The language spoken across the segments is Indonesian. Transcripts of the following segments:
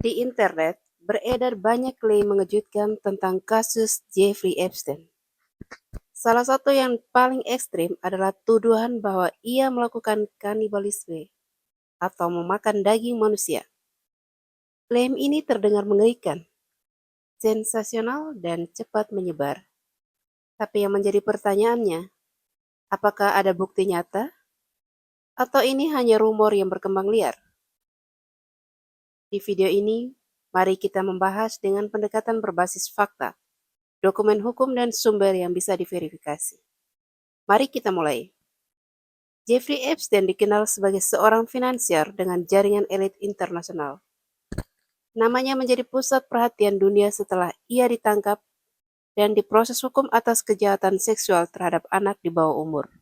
Di internet, beredar banyak klaim mengejutkan tentang kasus Jeffrey Epstein. Salah satu yang paling ekstrim adalah tuduhan bahwa ia melakukan kanibalisme atau memakan daging manusia. Klaim ini terdengar mengerikan, sensasional, dan cepat menyebar. Tapi yang menjadi pertanyaannya, apakah ada bukti nyata? Atau ini hanya rumor yang berkembang liar? Di video ini, mari kita membahas dengan pendekatan berbasis fakta, dokumen hukum, dan sumber yang bisa diverifikasi. Mari kita mulai. Jeffrey Epstein dikenal sebagai seorang finansier dengan jaringan elit internasional. Namanya menjadi pusat perhatian dunia setelah ia ditangkap dan diproses hukum atas kejahatan seksual terhadap anak di bawah umur.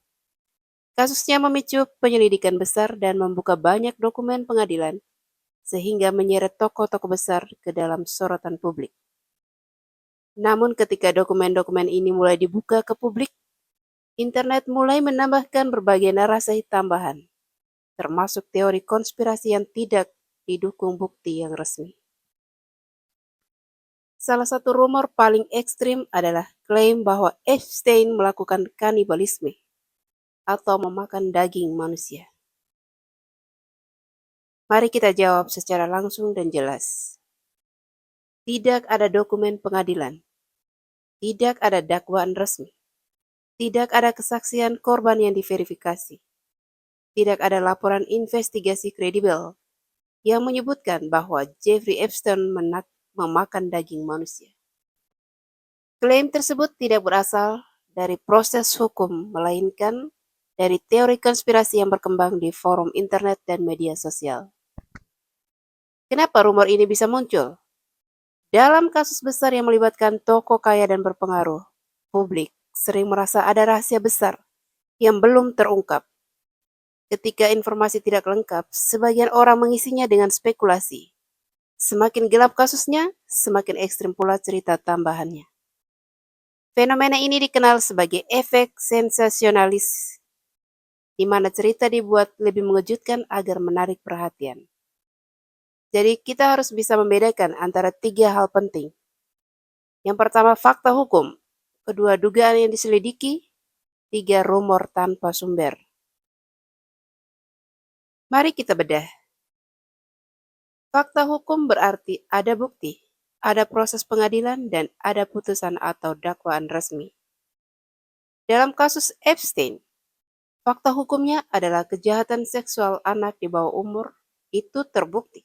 Kasusnya memicu penyelidikan besar dan membuka banyak dokumen pengadilan, sehingga menyeret tokoh-tokoh besar ke dalam sorotan publik. Namun ketika dokumen-dokumen ini mulai dibuka ke publik, internet mulai menambahkan berbagai narasi tambahan, termasuk teori konspirasi yang tidak didukung bukti yang resmi. Salah satu rumor paling ekstrim adalah klaim bahwa Epstein melakukan kanibalisme atau memakan daging manusia. Mari kita jawab secara langsung dan jelas. Tidak ada dokumen pengadilan, tidak ada dakwaan resmi, tidak ada kesaksian korban yang diverifikasi, tidak ada laporan investigasi kredibel yang menyebutkan bahwa Jeffrey Epstein memakan daging manusia. Klaim tersebut tidak berasal dari proses hukum, melainkan dari teori konspirasi yang berkembang di forum internet dan media sosial. Kenapa rumor ini bisa muncul? Dalam kasus besar yang melibatkan tokoh kaya dan berpengaruh, publik sering merasa ada rahasia besar yang belum terungkap. Ketika informasi tidak lengkap, sebagian orang mengisinya dengan spekulasi. Semakin gelap kasusnya, semakin ekstrim pula cerita tambahannya. Fenomena ini dikenal sebagai efek sensasionalis, di mana cerita dibuat lebih mengejutkan agar menarik perhatian. Jadi kita harus bisa membedakan antara tiga hal penting. Yang pertama, fakta hukum. Kedua, dugaan yang diselidiki. Tiga, rumor tanpa sumber. Mari kita bedah. Fakta hukum berarti ada bukti, ada proses pengadilan, dan ada putusan atau dakwaan resmi. Dalam kasus Epstein, fakta hukumnya adalah kejahatan seksual anak di bawah umur itu terbukti.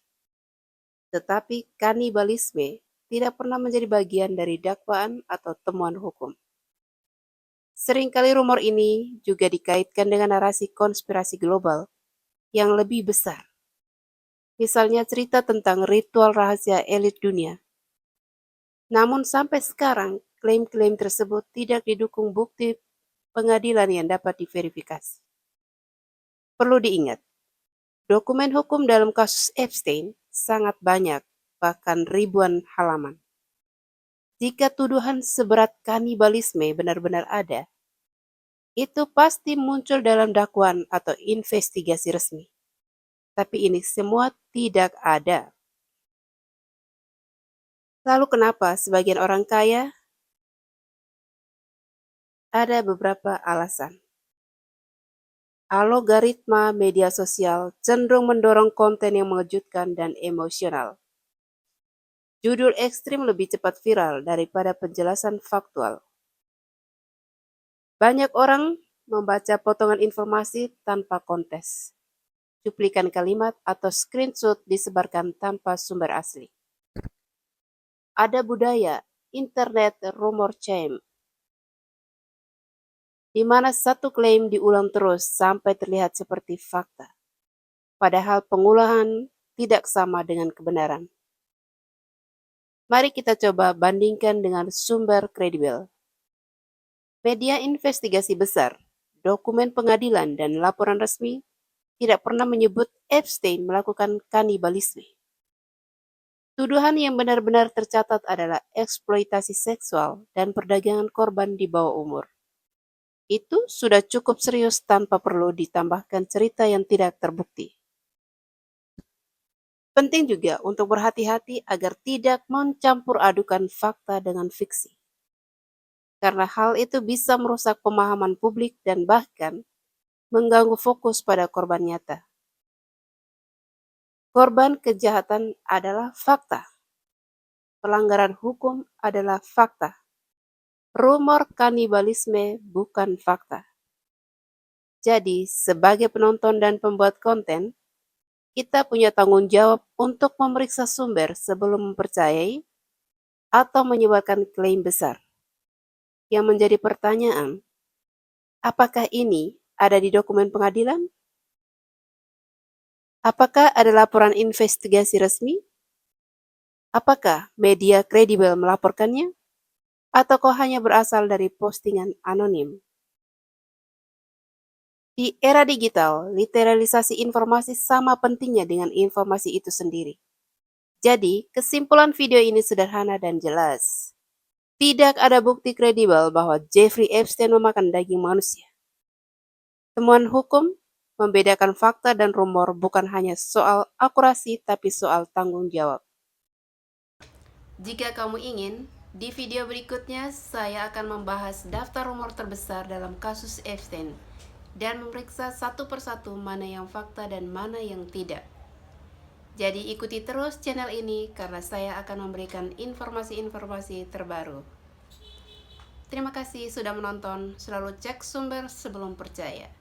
Tetapi kanibalisme tidak pernah menjadi bagian dari dakwaan atau temuan hukum. Seringkali rumor ini juga dikaitkan dengan narasi konspirasi global yang lebih besar. Misalnya cerita tentang ritual rahasia elit dunia. Namun sampai sekarang, klaim-klaim tersebut tidak didukung bukti pengadilan yang dapat diverifikasi. Perlu diingat, dokumen hukum dalam kasus Epstein sangat banyak, bahkan ribuan halaman. Jika tuduhan seberat kanibalisme benar-benar ada, itu pasti muncul dalam dakwaan atau investigasi resmi. Tapi ini semua tidak ada. Lalu kenapa sebagian orang kaya? Ada beberapa alasan. Algoritma media sosial cenderung mendorong konten yang mengejutkan dan emosional. Judul ekstrim lebih cepat viral daripada penjelasan faktual. Banyak orang membaca potongan informasi tanpa konteks. Cuplikan kalimat atau screenshot disebarkan tanpa sumber asli. Ada budaya internet rumor chain, di mana satu klaim diulang terus sampai terlihat seperti fakta, padahal pengulahan tidak sama dengan kebenaran. Mari kita coba bandingkan dengan sumber kredibel. Media investigasi besar, dokumen pengadilan, dan laporan resmi tidak pernah menyebut Epstein melakukan kanibalisme. Tuduhan yang benar-benar tercatat adalah eksploitasi seksual dan perdagangan korban di bawah umur. Itu sudah cukup serius tanpa perlu ditambahkan cerita yang tidak terbukti. Penting juga untuk berhati-hati agar tidak mencampur adukan fakta dengan fiksi, karena hal itu bisa merusak pemahaman publik dan bahkan mengganggu fokus pada korban nyata. Korban kejahatan adalah fakta, pelanggaran hukum adalah fakta, rumor kanibalisme bukan fakta. Jadi, sebagai penonton dan pembuat konten, kita punya tanggung jawab untuk memeriksa sumber sebelum mempercayai atau menyebarkan klaim besar. Yang menjadi pertanyaan, apakah ini ada di dokumen pengadilan? Apakah ada laporan investigasi resmi? Apakah media kredibel melaporkannya? Atau kok hanya berasal dari postingan anonim? Di era digital, literalisasi informasi sama pentingnya dengan informasi itu sendiri. Jadi, kesimpulan video ini sederhana dan jelas. Tidak ada bukti kredibel bahwa Jeffrey Epstein memakan daging manusia. Temuan hukum membedakan fakta dan rumor bukan hanya soal akurasi, tapi soal tanggung jawab. Jika kamu ingin, di video berikutnya saya akan membahas daftar rumor terbesar dalam kasus Epstein dan memeriksa satu persatu mana yang fakta dan mana yang tidak. Jadi ikuti terus channel ini karena saya akan memberikan informasi-informasi terbaru. Terima kasih sudah menonton, selalu cek sumber sebelum percaya.